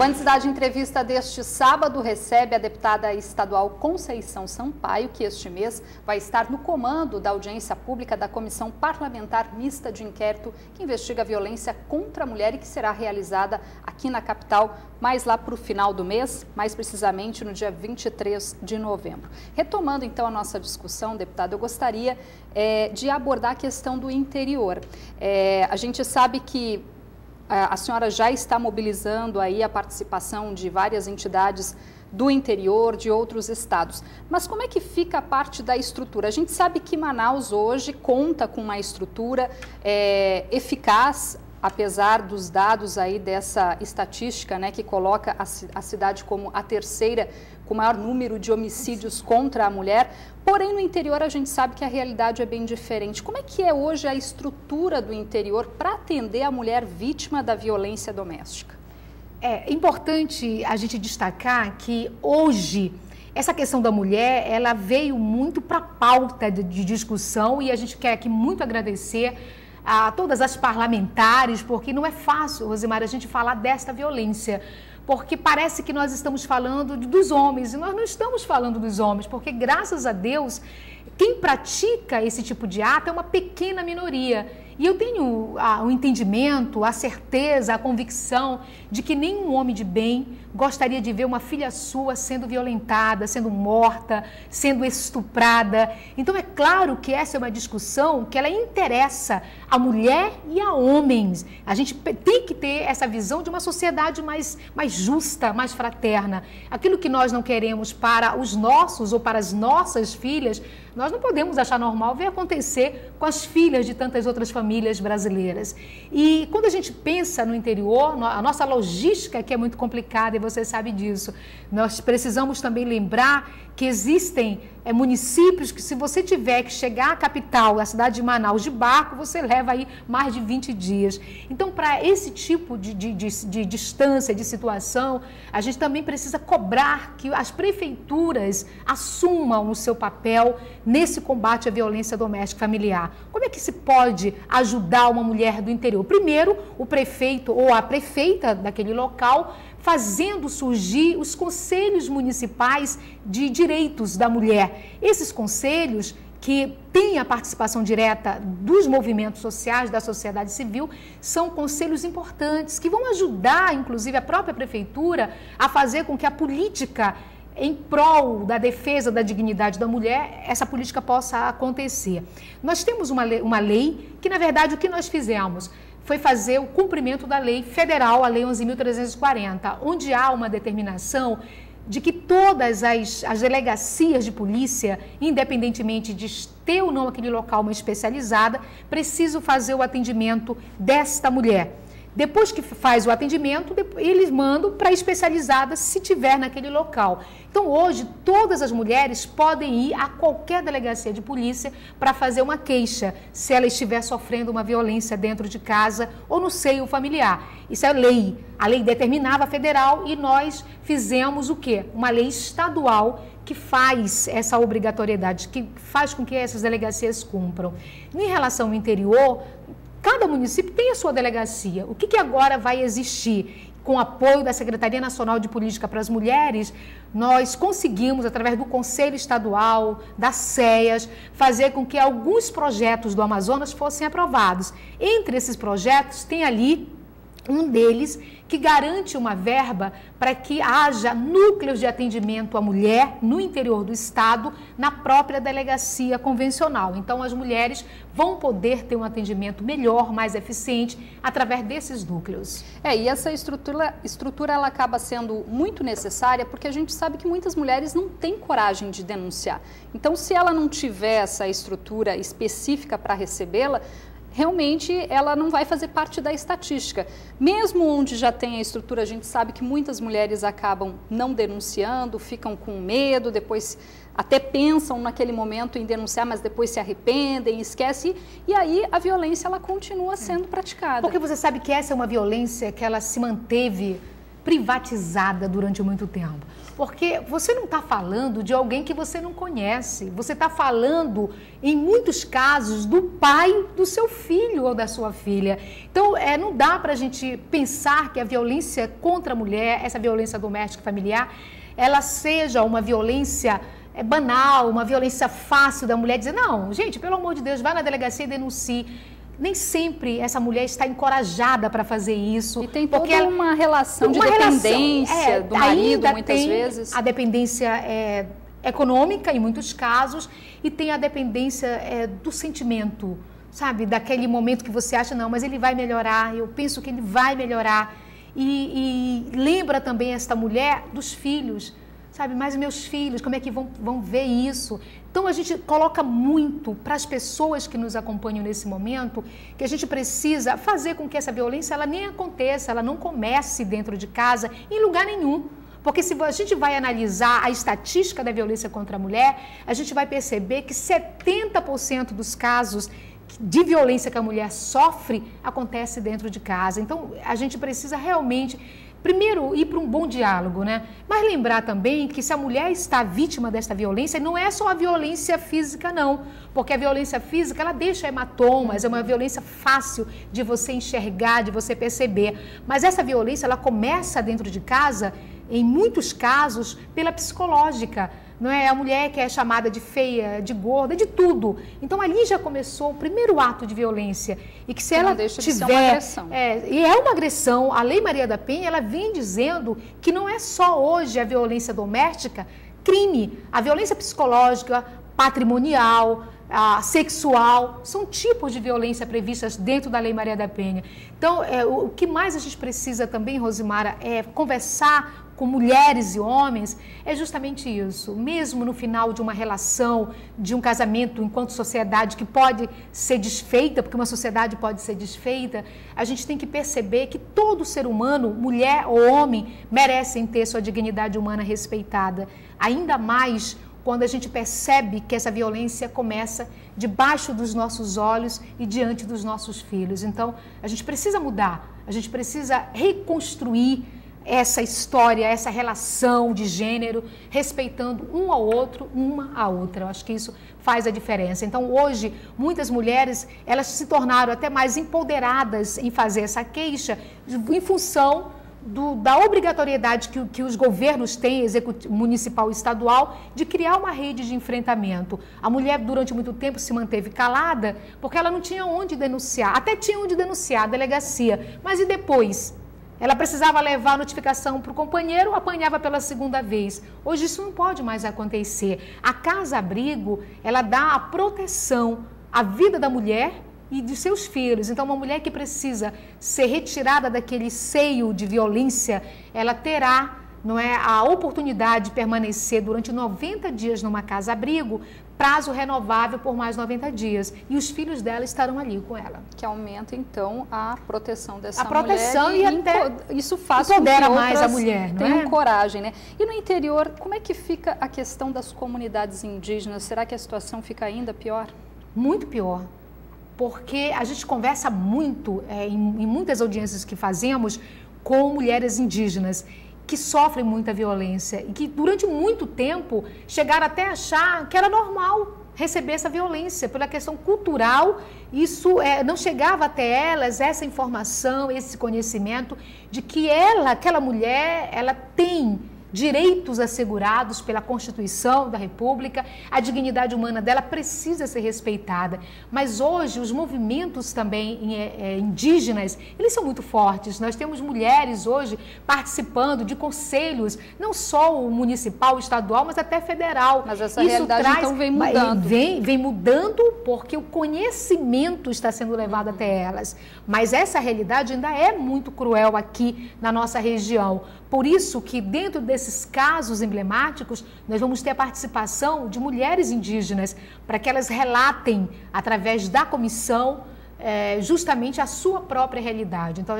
Band Cidade Entrevista deste sábado recebe a deputada estadual Conceição Sampaio, que este mês vai estar no comando da audiência pública da Comissão Parlamentar Mista de Inquérito que investiga a violência contra a mulher e que será realizada aqui na capital, mais lá para o final do mês, mais precisamente no dia 23 de novembro. Retomando então a nossa discussão, deputada, eu gostaria de abordar a questão do interior. A gente sabe que a senhora já está mobilizando aí a participação de várias entidades do interior, de outros estados. Mas como é que fica a parte da estrutura? A gente sabe que Manaus hoje conta com uma estrutura eficaz, apesar dos dados aí dessa estatística, né, que coloca a cidade como a terceira com o maior número de homicídios contra a mulher. Porém, no interior a gente sabe que a realidade é bem diferente. Como é que é hoje a estrutura do interior para atender a mulher vítima da violência doméstica? É importante a gente destacar que hoje essa questão da mulher, ela veio muito para a pauta de discussão e a gente quer aqui muito agradecer a todas as parlamentares, porque não é fácil, Rosemary, a gente falar desta violência, porque parece que nós estamos falando dos homens, e nós não estamos falando dos homens, porque graças a Deus, quem pratica esse tipo de ato é uma pequena minoria. E eu tenho o entendimento, a certeza, a convicção de que nenhum homem de bem gostaria de ver uma filha sua sendo violentada, sendo morta, sendo estuprada. Então é claro que essa é uma discussão que ela interessa a mulher e a homens. A gente tem que ter essa visão de uma sociedade mais justa, mais fraterna. Aquilo que nós não queremos para os nossos ou para as nossas filhas, nós não podemos achar normal ver acontecer com as filhas de tantas outras famílias brasileiras. E quando a gente pensa no interior, a nossa logística que é muito complicada, e você sabe disso, nós precisamos também lembrar que existem municípios que, se você tiver que chegar à capital, a cidade de Manaus, de barco, você leva aí mais de 20 dias. Então, para esse tipo de distância, de situação, a gente também precisa cobrar que as prefeituras assumam o seu papel nesse combate à violência doméstica familiar. Como é que se pode ajudar uma mulher do interior? Primeiro, o prefeito ou a prefeita daquele local fazendo surgir os conselhos municipais de direitos da mulher. Esses conselhos que têm a participação direta dos movimentos sociais, da sociedade civil, são conselhos importantes que vão ajudar, inclusive, a própria prefeitura a fazer com que a política em prol da defesa da dignidade da mulher, essa política possa acontecer. Nós temos uma lei que, na verdade, o que nós fizemos foi fazer o cumprimento da lei federal, a Lei 11.340, onde há uma determinação de que todas as delegacias de polícia, independentemente de ter ou não aquele local uma especializada, precisam fazer o atendimento desta mulher. Depois que faz o atendimento, eles mandam para a especializada se tiver naquele local. Então, hoje, todas as mulheres podem ir a qualquer delegacia de polícia para fazer uma queixa, se ela estiver sofrendo uma violência dentro de casa ou no seio familiar. Isso é lei. A lei determinava a federal e nós fizemos o quê? Uma lei estadual que faz essa obrigatoriedade, que faz com que essas delegacias cumpram. Em relação ao interior, cada município tem a sua delegacia. O que agora vai existir? Com o apoio da Secretaria Nacional de Política para as Mulheres, nós conseguimos, através do Conselho Estadual, das CEAs, fazer com que alguns projetos do Amazonas fossem aprovados. Entre esses projetos, tem ali um deles que garante uma verba para que haja núcleos de atendimento à mulher no interior do estado, na própria delegacia convencional. Então, as mulheres vão poder ter um atendimento melhor, mais eficiente, através desses núcleos. E essa estrutura ela acaba sendo muito necessária, porque a gente sabe que muitas mulheres não têm coragem de denunciar. Então, se ela não tiver essa estrutura específica para recebê-la, realmente ela não vai fazer parte da estatística. Mesmo onde já tem a estrutura, a gente sabe que muitas mulheres acabam não denunciando, ficam com medo, depois até pensam naquele momento em denunciar, mas depois se arrependem, esquecem, e aí a violência ela continua sendo praticada. Porque você sabe que essa é uma violência que ela se manteve privatizada durante muito tempo. Porque você não está falando de alguém que você não conhece, você está falando, em muitos casos, do pai do seu filho ou da sua filha. Então, não dá para a gente pensar que a violência contra a mulher, essa violência doméstica e familiar, ela seja uma violência banal, uma violência fácil da mulher dizer, não, gente, pelo amor de Deus, vá na delegacia e denuncie. Nem sempre essa mulher está encorajada para fazer isso. E tem toda uma relação de dependência do marido, muitas vezes. A dependência econômica, em muitos casos, e tem a dependência do sentimento, sabe? Daquele momento que você acha, não, mas ele vai melhorar, eu penso que ele vai melhorar. E lembra também esta mulher dos filhos, sabe? Mas meus filhos, como é que vão ver isso? Então, a gente coloca muito para as pessoas que nos acompanham nesse momento que a gente precisa fazer com que essa violência ela nem aconteça, ela não comece dentro de casa, em lugar nenhum. Porque se a gente vai analisar a estatística da violência contra a mulher, a gente vai perceber que 70% dos casos de violência que a mulher sofre acontece dentro de casa. Então, a gente precisa realmente... Primeiro, ir para um bom diálogo, né? Mas lembrar também que se a mulher está vítima desta violência, não é só a violência física, não. Porque a violência física, ela deixa hematomas, é uma violência fácil de você enxergar, de você perceber. Mas essa violência, ela começa dentro de casa, em muitos casos, pela psicológica. Não é a mulher que é chamada de feia, de gorda, de tudo. Então, ali já começou o primeiro ato de violência. E que se ela tiver... uma agressão. E é uma agressão. A Lei Maria da Penha, ela vem dizendo que não é só hoje a violência doméstica crime. A violência psicológica, patrimonial, sexual, são tipos de violência previstas dentro da Lei Maria da Penha. Então, o que mais a gente precisa também, Rosimara, é conversar com mulheres e homens, é justamente isso. Mesmo no final de uma relação, de um casamento enquanto sociedade que pode ser desfeita, porque uma sociedade pode ser desfeita, a gente tem que perceber que todo ser humano, mulher ou homem, merecem ter sua dignidade humana respeitada. Ainda mais quando a gente percebe que essa violência começa debaixo dos nossos olhos e diante dos nossos filhos. Então, a gente precisa mudar, a gente precisa reconstruir essa história, essa relação de gênero, respeitando um ao outro, uma à outra. Eu acho que isso faz a diferença. Então, hoje, muitas mulheres, elas se tornaram até mais empoderadas em fazer essa queixa em função da obrigatoriedade que os governos têm, executivo, municipal e estadual, de criar uma rede de enfrentamento. A mulher, durante muito tempo, se manteve calada porque ela não tinha onde denunciar. Até tinha onde denunciar, a delegacia. Mas e depois? Ela precisava levar a notificação para o companheiro, apanhava pela segunda vez. Hoje isso não pode mais acontecer. A casa-abrigo, ela dá a proteção à vida da mulher e de seus filhos. Então, uma mulher que precisa ser retirada daquele seio de violência, ela terá, não é, a oportunidade de permanecer durante 90 dias numa casa-abrigo, prazo renovável por mais 90 dias. E os filhos dela estarão ali com ela. Que aumenta, então, a proteção dessa mulher. A proteção e até isso faz com que mais a mulher, não tenham coragem, né? E no interior, como é que fica a questão das comunidades indígenas? Será que a situação fica ainda pior? Muito pior. Porque a gente conversa muito, em muitas audiências que fazemos, com mulheres indígenas que sofrem muita violência e que durante muito tempo chegaram até a achar que era normal receber essa violência. Pela questão cultural, isso não chegava até elas, essa informação, esse conhecimento de que aquela mulher, ela tem direitos assegurados pela Constituição da República, a dignidade humana dela precisa ser respeitada. Mas hoje os movimentos também indígenas, eles são muito fortes. Nós temos mulheres hoje participando de conselhos, não só o municipal, o estadual, mas até federal. Mas essa realidade então vem mudando. Vem mudando porque o conhecimento está sendo levado até elas. Mas essa realidade ainda é muito cruel aqui na nossa região. Por isso que dentro desses casos emblemáticos, nós vamos ter a participação de mulheres indígenas para que elas relatem, através da comissão, justamente a sua própria realidade. Então,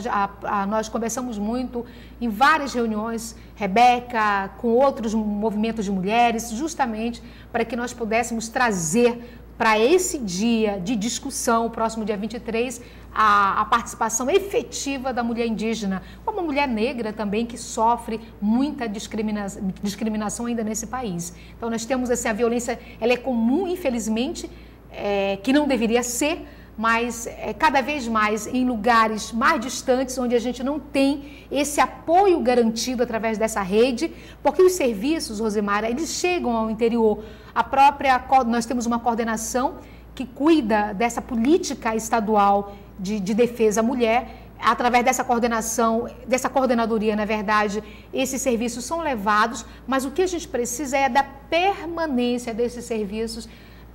nós conversamos muito em várias reuniões, Rebeca, com outros movimentos de mulheres, justamente para que nós pudéssemos trazer para esse dia de discussão, o próximo dia 23, a participação efetiva da mulher indígena, como a mulher negra também, que sofre muita discriminação ainda nesse país. Então, nós temos assim, a violência, ela é comum, infelizmente, que não deveria ser, mas cada vez mais em lugares mais distantes, onde a gente não tem esse apoio garantido através dessa rede, porque os serviços, Rosemara, eles chegam ao interior. Nós temos uma coordenação que cuida dessa política estadual de defesa à mulher. Através dessa coordenação, dessa coordenadoria, na verdade, esses serviços são levados, mas o que a gente precisa é da permanência desses serviços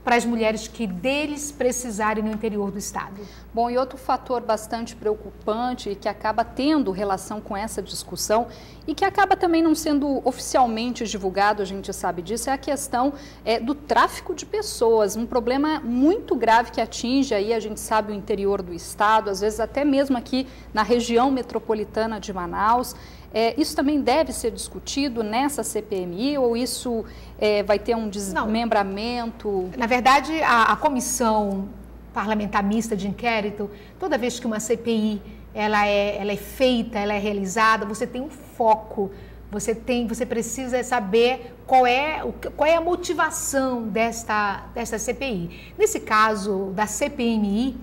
para as mulheres que deles precisarem no interior do estado. Bom, e outro fator bastante preocupante e que acaba tendo relação com essa discussão e que acaba também não sendo oficialmente divulgado, a gente sabe disso, é a questão do tráfico de pessoas, um problema muito grave que atinge aí, a gente sabe, o interior do estado, às vezes até mesmo aqui na região metropolitana de Manaus. Isso também deve ser discutido nessa CPMI ou isso vai ter um desmembramento? Na verdade, a comissão parlamentar mista de inquérito, toda vez que uma CPI ela é feita, ela é realizada, você tem um foco, você precisa saber qual é a motivação desta CPI. Nesse caso da CPMI,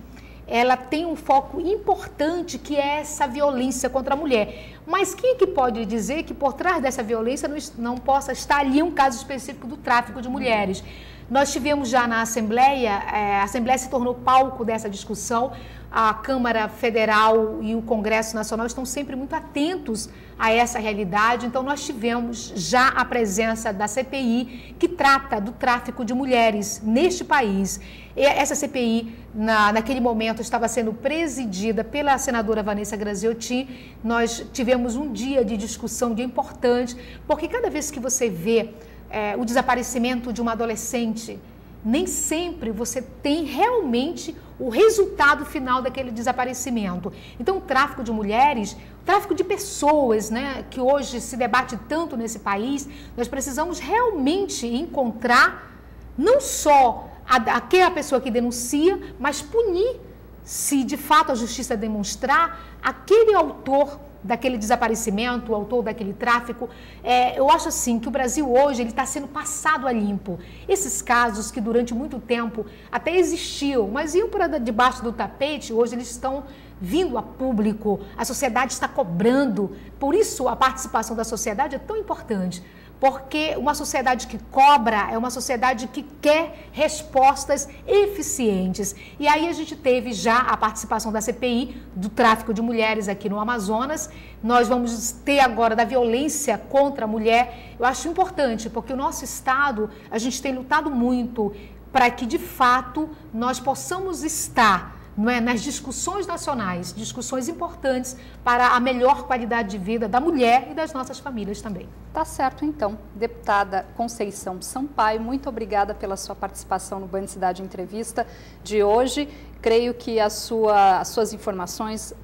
ela tem um foco importante que é essa violência contra a mulher. Mas quem é que pode dizer que por trás dessa violência não possa estar ali um caso específico do tráfico de mulheres? Nós tivemos já na Assembleia, a Assembleia se tornou palco dessa discussão, a Câmara Federal e o Congresso Nacional estão sempre muito atentos a essa realidade, então nós tivemos já a presença da CPI que trata do tráfico de mulheres neste país. E essa CPI, naquele momento, estava sendo presidida pela senadora Vanessa Graziotin. Nós tivemos um dia de discussão, um dia importante, porque cada vez que você vê o desaparecimento de uma adolescente, nem sempre você tem realmente o resultado final daquele desaparecimento. Então, o tráfico de mulheres, o tráfico de pessoas, né, que hoje se debate tanto nesse país, nós precisamos realmente encontrar não só aquela pessoa que denuncia, mas punir, se de fato a justiça demonstrar, aquele autor daquele desaparecimento, o autor daquele tráfico. Eu acho assim que o Brasil hoje ele está sendo passado a limpo. Esses casos que durante muito tempo até existiam, mas iam para debaixo do tapete, hoje eles estão vindo a público, a sociedade está cobrando. Por isso a participação da sociedade é tão importante. Porque uma sociedade que cobra é uma sociedade que quer respostas eficientes. E aí a gente teve já a participação da CPI do tráfico de mulheres aqui no Amazonas. Nós vamos ter agora da violência contra a mulher. Eu acho importante, porque o nosso estado, a gente tem lutado muito para que, de fato, nós possamos estar nas discussões nacionais, discussões importantes para a melhor qualidade de vida da mulher e das nossas famílias também. Tá certo, então. Deputada Conceição Sampaio, muito obrigada pela sua participação no Band Cidade Entrevista de hoje. Creio que as suas informações,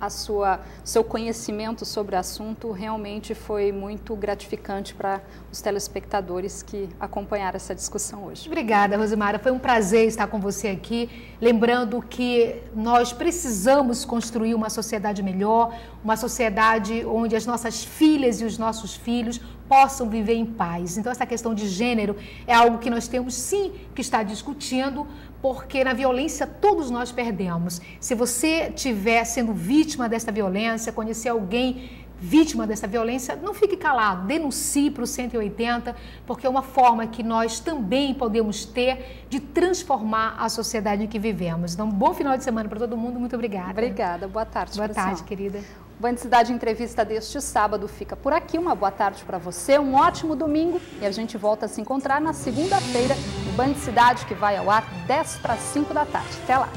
seu conhecimento sobre o assunto realmente foi muito gratificante para os telespectadores que acompanharam essa discussão hoje. Obrigada, Rosemara. Foi um prazer estar com você aqui. Lembrando que nós precisamos construir uma sociedade melhor, uma sociedade onde as nossas filhas e os nossos filhos possam viver em paz. Então, essa questão de gênero é algo que nós temos sim que estar discutindo, porque na violência todos nós perdemos. Se você estiver sendo vítima dessa violência, conhecer alguém vítima dessa violência, não fique calado, denuncie para o 180, porque é uma forma que nós também podemos ter de transformar a sociedade em que vivemos. Então, bom final de semana para todo mundo, muito obrigada. Obrigada, boa tarde. Boa tarde, querida. Band Cidade Entrevista deste sábado fica por aqui. Uma boa tarde para você, um ótimo domingo e a gente volta a se encontrar na segunda-feira no Band Cidade, que vai ao ar 10 para 5 da tarde. Até lá!